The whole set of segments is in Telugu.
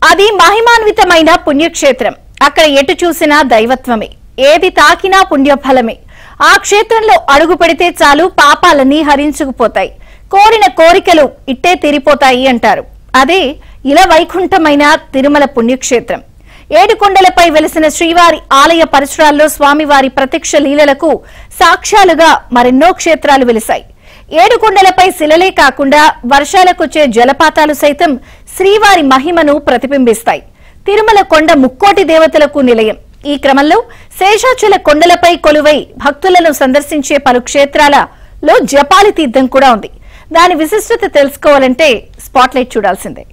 అది మహిమాన్వితమైన పుణ్యక్షేత్రం. అక్కడ ఎటు చూసినా దైవత్వమే, ఏది తాకినా పుణ్యఫలమే. ఆ క్షేత్రంలో అడుగు పెడితే చాలు పాపాలన్నీ హరించుకుపోతాయి, కోరిన కోరికలు ఇట్టే తీరిపోతాయి అంటారు. అదే ఇలా వైకుంఠమైన తిరుమల పుణ్యక్షేత్రం. ఏడుకొండలపై వెలిసిన శ్రీవారి ఆలయ పరిసరాల్లో స్వామివారి ప్రత్యక్ష లీలలకు సాక్ష్యాలుగా మరెన్నో క్షేత్రాలు వెలిశాయి. ఏడుకొండలపై శిలలే కాకుండా వర్షాలకొచ్చే జలపాతాలు సైతం శ్రీవారి మహిమను ప్రతిబింబిస్తాయి. తిరుమల కొండ ముక్కోటి దేవతలకు నిలయం. ఈ క్రమంలో శేషాచల కొండలపై కొలువై భక్తులను సందర్శించే పలు క్షేత్రాలలో జపాలి తీర్థం కూడా ఉంది. దాని విశిష్టత తెలుసుకోవాలంటే స్పాట్లైట్ చూడాల్సిందే.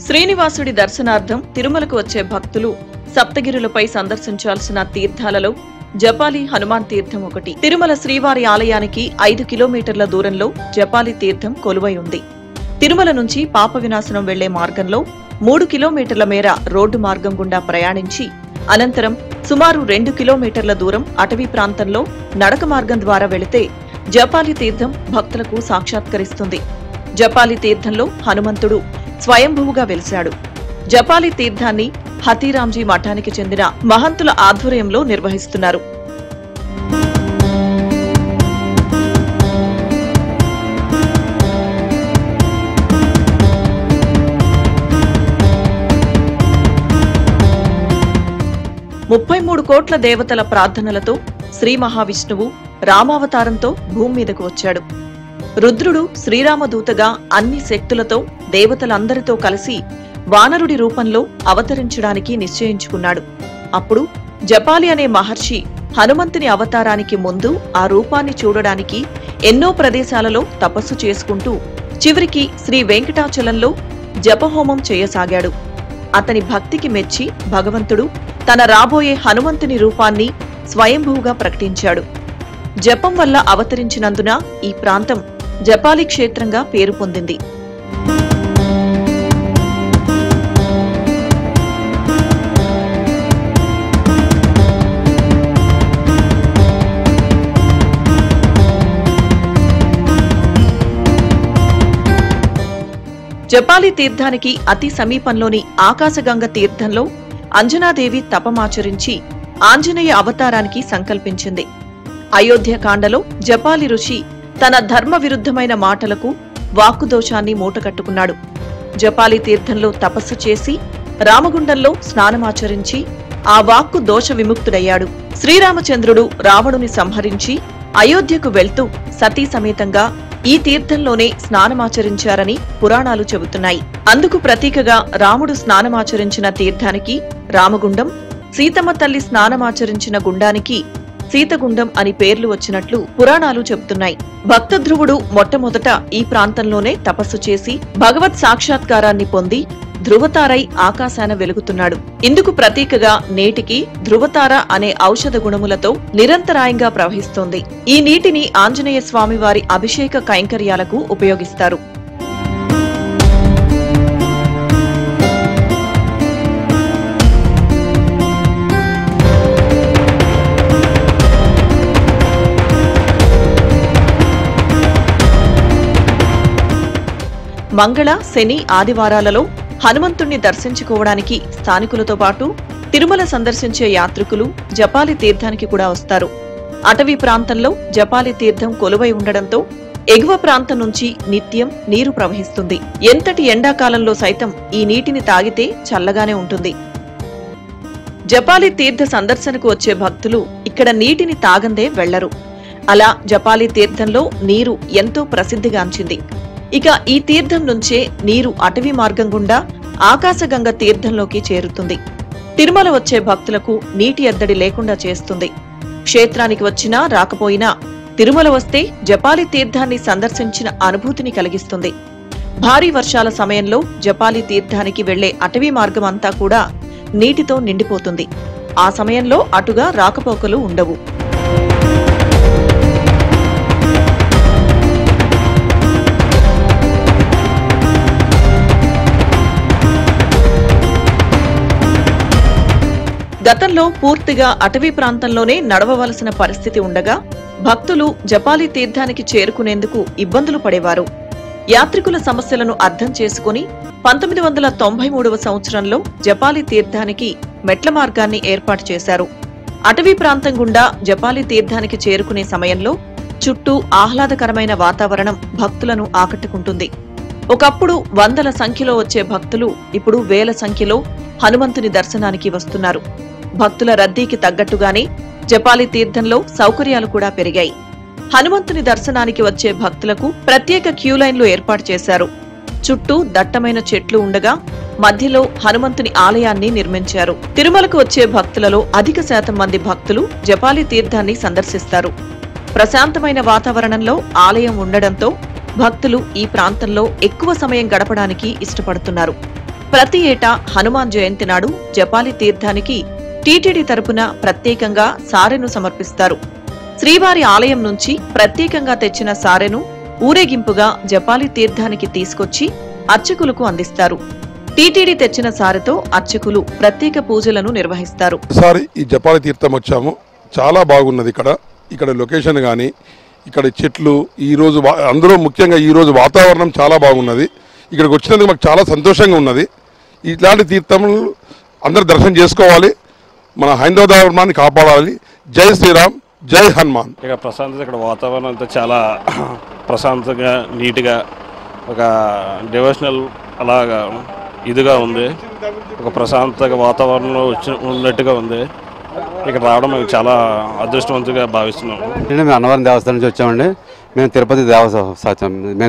శ్రీనివాసుడి దర్శనార్థం తిరుమలకు వచ్చే భక్తులు సప్తగిరులపై సందర్శించాల్సిన తీర్థాలలో జపాలి హనుమాన్ తీర్థం ఒకటి. తిరుమల శ్రీవారి ఆలయానికి 5 కిలోమీటర్ల దూరంలో జపాలి తీర్థం కొలువై ఉంది. తిరుమల నుంచి పాప వినాశనం వెళ్లే మార్గంలో 3 కిలోమీటర్ల మేర రోడ్డు మార్గం గుండా ప్రయాణించి అనంతరం సుమారు 2 కిలోమీటర్ల దూరం అటవీ ప్రాంతంలో నడక మార్గం ద్వారా వెళితే జపాలి తీర్థం భక్తులకు సాక్షాత్కరిస్తుంది. జపాలి తీర్థంలో హనుమంతుడు స్వయంభువుగా వెలిశాడు. జపాలి తీర్థాన్ని హతీరాంజీ మఠానికి చెందిన మహంతుల ఆధ్వర్యంలో నిర్వహిస్తున్నారు. $33 కోట్ల దేవతల ప్రార్థనలతో శ్రీ మహావిష్ణువు రామావతారంతో భూమి మీదకు వచ్చాడు. రుద్రుడు శ్రీరామదూతగా అన్ని శక్తులతో దేవతలందరితో కలిసి వానరుడి రూపంలో అవతరించడానికి నిశ్చయించుకున్నాడు. అప్పుడు జపాలి అనే మహర్షి హనుమంతుని అవతారానికి ముందు ఆ రూపాన్ని చూడడానికి ఎన్నో ప్రదేశాలలో తపస్సు చేసుకుంటూ చివరికి శ్రీ వెంకటాచలంలో జపహోమం చేయసాగాడు. అతని భక్తికి మెచ్చి భగవంతుడు తన రాబోయే హనుమంతుని రూపాన్ని స్వయంభూగా ప్రకటించాడు. జపం వల్ల అవతరించినందున ఈ ప్రాంతం జపాలి క్షేత్రంగా పేరు పొందింది. జపాలి తీర్థానికి అతి సమీపంలోని ఆకాశగంగ తీర్థంలో అంజనాదేవి తపమాచరించి ఆంజనేయ అవతారానికి సంకల్పించింది. అయోధ్యకాండలో జపాలి ఋషి తన ధర్మ విరుద్ధమైన మాటలకు వాక్కుదోషాన్ని మూటకట్టుకున్నాడు. జపాలి తీర్థంలో తపస్సు చేసి రామగుండంలో స్నానమాచరించి ఆ వాక్కు దోష విముక్తుడయ్యాడు. శ్రీరామచంద్రుడు రావణుని సంహరించి అయోధ్యకు వెళ్తూ సతీ సమేతంగా ఈ తీర్థంలోనే స్నానమాచరించారని పురాణాలు చెబుతున్నాయి. అందుకు ప్రతీకగా రాముడు స్నానమాచరించిన తీర్థానికి రామగుండం, సీతమ్మ తల్లి స్నానమాచరించిన గుండానికి సీతగుండం అని పేర్లు వచ్చినట్లు పురాణాలు చెబుతున్నాయి. భక్త ధ్రువుడు మొట్టమొదట ఈ ప్రాంతంలోనే తపస్సు చేసి భగవత్ సాక్షాత్కారాన్ని పొంది ధ్రువతారై ఆకాశాన వెలుగుతున్నాడు. ఇందుకు ప్రతీకగా నేటికి ధ్రువతార అనే ఔషధ గుణములతో నిరంతరాయంగా ప్రవహిస్తోంది. ఈ నీటిని ఆంజనేయ స్వామి వారి అభిషేక కైంకర్యాలకు ఉపయోగిస్తారు. మంగళ, శని, ఆదివారాలలో హనుమంతుణ్ణి దర్శించుకోవడానికి స్థానికులతో పాటు తిరుమల సందర్శించే యాత్రికులు జపాలి తీర్థానికి కూడా వస్తారు. అటవీ ప్రాంతంలో జపాలి తీర్థం కొలువై ఉండడంతో ఎగువ ప్రాంతం నుంచి నిత్యం నీరు ప్రవహిస్తుంది. ఎంతటి ఎండాకాలంలో సైతం ఈ నీటిని తాగితే చల్లగానే ఉంటుంది. జపాలి తీర్థ సందర్శనకు వచ్చే భక్తులు ఇక్కడ నీటిని తాగందే వెళ్లరు. అలా జపాలి తీర్థంలో నీరు ఎంతో ప్రసిద్ధిగాంచింది. ఇక ఈ తీర్థం నుంచే నీరు అటవీ మార్గం గుండా ఆకాశగంగ తీర్థంలోకి చేరుతుంది. తిరుమల వచ్చే భక్తులకు నీటి ఎద్దడి లేకుండా చేస్తుంది. క్షేత్రానికి వచ్చినా రాకపోయినా తిరుమల వస్తే జపాలి తీర్థాన్ని సందర్శించిన అనుభూతిని కలిగిస్తుంది. భారీ వర్షాల సమయంలో జపాలి తీర్థానికి వెళ్లే అటవీ మార్గం అంతా కూడా నీటితో నిండిపోతుంది. ఆ సమయంలో అటుగా రాకపోకలు ఉండవు. గతంలో పూర్తిగా అటవీ ప్రాంతంలోనే నడవవలసిన పరిస్థితి ఉండగా భక్తులు జపాలి తీర్థానికి చేరుకునేందుకు ఇబ్బందులు పడేవారు. యాత్రికుల సమస్యలను అర్థం చేసుకుని 1993వ సంవత్సరంలో జపాలి తీర్థానికి మెట్ల మార్గాన్ని ఏర్పాటు చేశారు. అటవీ ప్రాంతం గుండా జపాలి తీర్థానికి చేరుకునే సమయంలో చుట్టూ ఆహ్లాదకరమైన వాతావరణం భక్తులను ఆకట్టుకుంటుంది. ఒకప్పుడు వందల సంఖ్యలో వచ్చే భక్తులు ఇప్పుడు వేల సంఖ్యలో హనుమంతుని దర్శనానికి వస్తున్నారు. భక్తుల రద్దీకి తగ్గట్టుగానే జపాలి తీర్థంలో సౌకర్యాలు కూడా పెరిగాయి. హనుమంతుని దర్శనానికి వచ్చే భక్తులకు ప్రత్యేక క్యూలైన్లు ఏర్పాటు చేశారు. చుట్టూ దట్టమైన చెట్లు ఉండగా మధ్యలో హనుమంతుని ఆలయాన్ని నిర్మించారు. తిరుమలకు వచ్చే భక్తులలో అధిక శాతం మంది భక్తులు జపాలి తీర్థాన్ని సందర్శిస్తారు. ప్రశాంతమైన వాతావరణంలో ఆలయం ఉండడంతో భక్తులు ఈ ప్రాంతంలో ఎక్కువ సమయం గడపడానికి ఇష్టపడుతున్నారు. ప్రతి ఏటా హనుమాన్ జయంతి నాడు జపాలి తీర్థానికి టీటీడీ తరపున ప్రత్యేకంగా సారెను సమర్పిస్తారు. శ్రీవారి ఆలయం నుంచి ప్రత్యేకంగా తెచ్చిన సారెను ఊరేగింపుగా జపాలి తీర్థానికి తీసుకొచ్చి అర్చకులకు అందిస్తారు. టీటీడీ తెచ్చిన సారెతో అర్చకులు ప్రత్యేక పూజలను నిర్వహిస్తారు. ఈసారి ఈ జపాలి తీర్థం వచ్చాము, చాలా బాగున్నది. ఇక్కడ లొకేషన్ కానీ ఇక్కడ చెట్లు, ఈరోజు అందులో ముఖ్యంగా ఈరోజు వాతావరణం చాలా బాగున్నది. ఇక్కడికి వచ్చినందుకు మాకు చాలా సంతోషంగా ఉన్నది. ఇట్లాంటి తీర్థములు అందరూ దర్శనం చేసుకోవాలి, మన హైందవ ధర్మాన్ని కాపాడాలి. జై శ్రీరామ్, జై హనుమాన్. ఇక్కడ ప్రశాంతత, ఇక్కడ వాతావరణం అంతా చాలా ప్రశాంతంగా నీట్గా ఒక డివోషనల్ అలాగా ఇదిగా ఉంది. ఒక ప్రశాంతగా వాతావరణంలో ఉన్నట్టుగా ఉంది. ఇక్కడ రావడం మేము చాలా అదృష్టవంతంగా భావిస్తున్నాము. మేము అన్నవరం దేవస్థానం నుంచి వచ్చామండి. మేము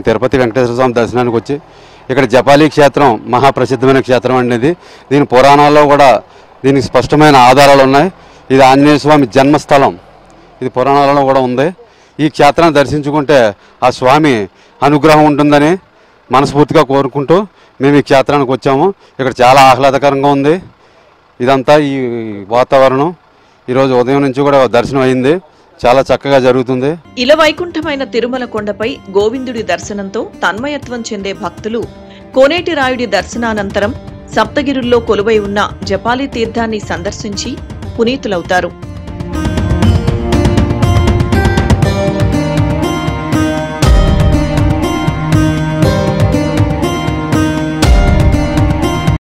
తిరుపతి వెంకటేశ్వర స్వామి దర్శనానికి వచ్చి ఇక్కడ జపాలి క్షేత్రం మహాప్రసిద్ధమైన క్షేత్రం అనేది. దీని పురాణాల్లో కూడా దీనికి స్పష్టమైన ఆధారాలు ఉన్నాయి. ఇది ఆంజనేయ స్వామి జన్మస్థలం, ఇది పురాణాలలో కూడా ఉంది. ఈ క్షేత్రాన్ని దర్శించుకుంటే ఆ స్వామి అనుగ్రహం ఉంటుందని మనస్ఫూర్తిగా కోరుకుంటూ మేము ఈ క్షేత్రానికి వచ్చాము. ఇక్కడ చాలా ఆహ్లాదకరంగా ఉంది. ఇదంతా ఈ వాతావరణం ఈరోజు ఉదయం నుంచి కూడా దర్శనం అయింది, చాలా చక్కగా జరుగుతుంది. ఇలవైకుంఠమైన తిరుమల కొండపై గోవిందుడి దర్శనంతో తన్మయత్వం చెందే భక్తులు కోనేటి రాయుడి దర్శనానంతరం సప్తగిరుల్లో కొలువై ఉన్న జపాలి తీర్థాన్ని సందర్శించి పునీతులవుతారు.